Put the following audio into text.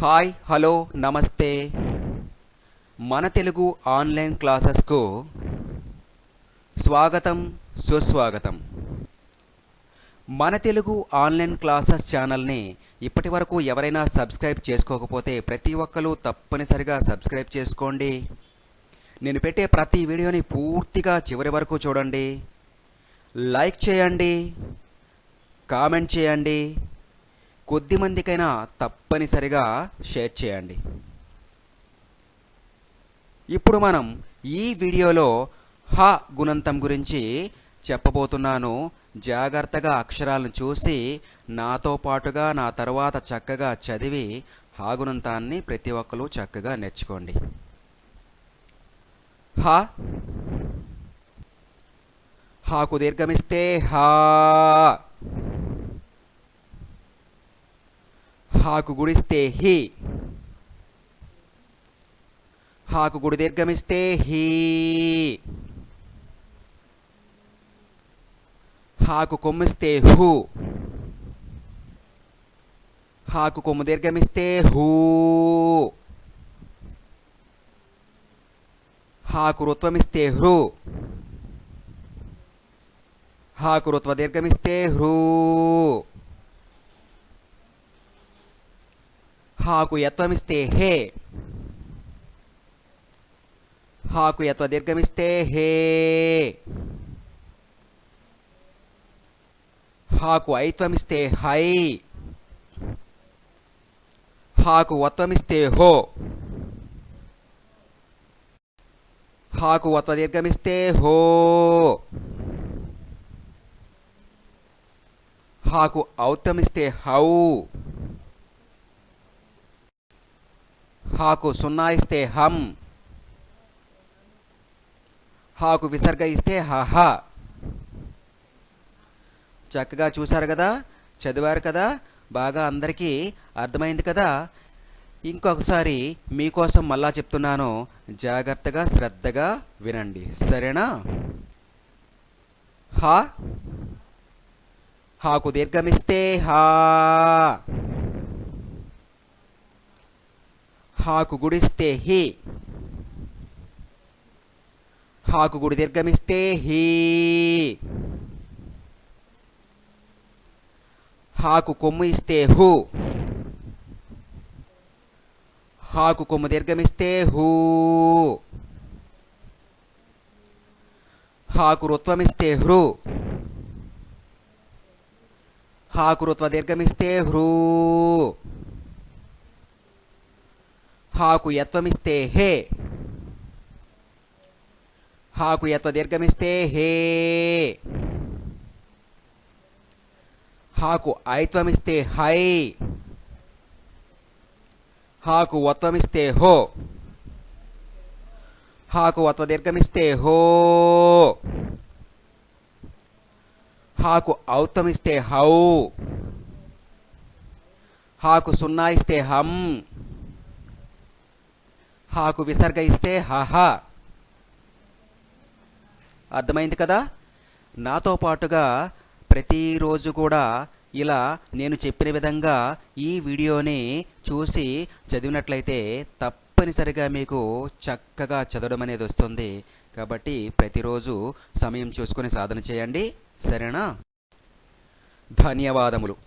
Hi hello నమస్తే మన Telugu online క్లాసెస్కు స్వాగతం సుస్వాగతం. మన తెలుగు ఆన్లైన్ క్లాసెస్ ఛానల్ని ఇప్పటి వరకు ఎవరైనా సబ్స్క్రైబ్ చేసుకోకపోతే ప్రతి ఒక్కరూ తప్పనిసరిగా సబ్స్క్రైబ్ చేసుకోండి. నేను పెట్టే ప్రతి వీడియోని పూర్తిగా చివరి వరకు చూడండి, లైక్ చేయండి, కామెంట్ చేయండి, కొద్ది మందికైనా తప్పనిసరిగా షేర్ చేయండి. ఇప్పుడు మనం ఈ వీడియోలో హ గుణంతం గురించి చెప్పబోతున్నాను. జాగ్రత్తగా అక్షరాలను చూసి నాతో పాటుగా నా తర్వాత చక్కగా చదివి హ గుణంతాన్ని ప్రతి ఒక్కరూ చక్కగా నేర్చుకోండి. హ, హాకు దీర్ఘమిస్తే హా, హాకు గుడిస్తే హి, హాకు గుడి దీర్ఘమిస్తే హీ, హాకు కొమ్మిస్తే హు, హాకు కొమ్ము దీర్ఘమిస్తే హూ, హాకు రుత్వమిస్తే హృ, హాకు రుత్వ దీర్ఘమిస్తే హృ, హాకు యత్వమిస్తే హే, హాకు యత్వ దీర్ఘమిస్తే హే, హాకు ఐత్వమిస్తే హై, హాకు వత్వమిస్తే హో, హాకు వత్వ దీర్ఘమిస్తే హో, హాకు ఔత్వమిస్తే హౌ, హాకు సున్నా ఇస్తే హం, హాకు విసర్గ ఇస్తే హహ. చక్కగా చూశారు కదా, చదివారు కదా, బాగా అందరికీ అర్థమైంది కదా. ఇంకొకసారి మీకోసం మళ్ళా చెప్తున్నాను, జాగ్రత్తగా శ్రద్ధగా వినండి, సరేనా? హా, హాకు దీర్ఘమిస్తే హా, హాకు గుడిస్తే హి, హాకు గుడి దీర్ఘమిస్తే హీ, హాకు కొమ్ము ఇస్తే హు, హాకు కొమ్ము దీర్ఘమిస్తే హూ, హాకు రుత్వమిస్తే హృ, హాకు రుత్వ దీర్ఘమిస్తే హృ, హాకు యత్వమిస్తే హే, హాకు యత్వ దీర్ఘమిస్తే హే, హాకు ఐత్వమిస్తే హై, హాకు వత్వమిస్తే హో, హాకు వత్వ దీర్ఘమిస్తే హో, హాకు ఔత్వమిస్తే హౌ, హాకు సున్నా ఇస్తే హం, హాకు విసర్గ ఇస్తే హహ. అర్థమైంది కదా. నాతో పాటుగా ప్రతిరోజు కూడా ఇలా నేను చెప్పిన విధంగా ఈ వీడియోని చూసి చదివినట్లయితే తప్పనిసరిగా మీకు చక్కగా చదవడం అనేది వస్తుంది. కాబట్టి ప్రతిరోజు సమయం చూసుకొని సాధన చేయండి, సరేనా? ధన్యవాదములు.